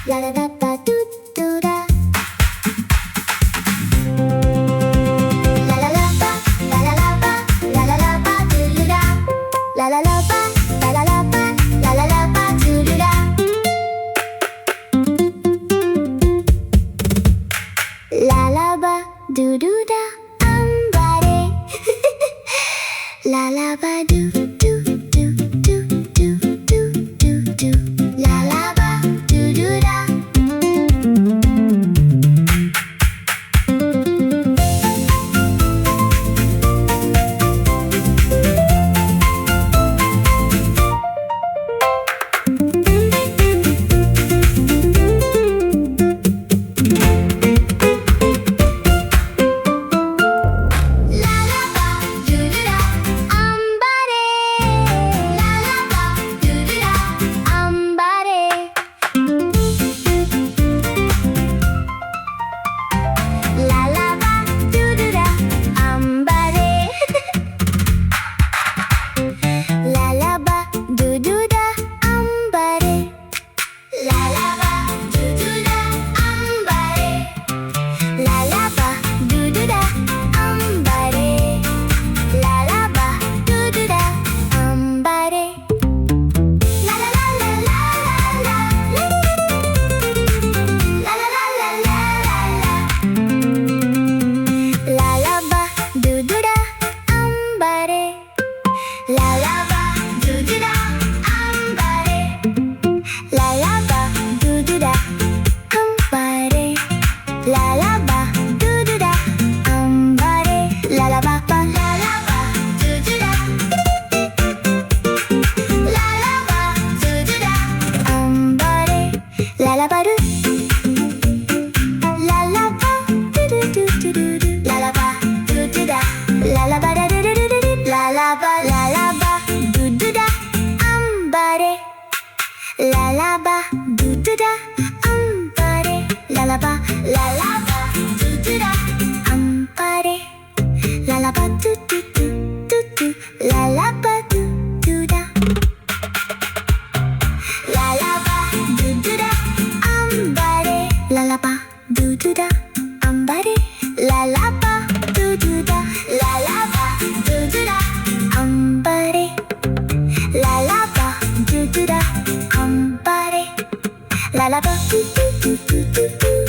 ラララバドゥドゥララララバラララバラララバドゥルララララバラララバラララバドゥルラララバドゥルラアンバレララバドゥドゥドゥドゥドゥドゥドゥドゥララバドゥルラララバルララバドゥドゥドゥドゥドゥララバドゥドゥダララバラルルルルルララバララバドゥドゥダアンバレララバドゥドゥダアンバレララバララバドゥドゥダアンバレララバドゥドゥドゥドゥドゥララバドゥドゥダララバドゥドゥダララバドゥドゥダアンバレララバドゥドゥダララバドゥドゥダアンバレララバドゥドゥダアンバレララバドゥドゥドゥドゥドゥ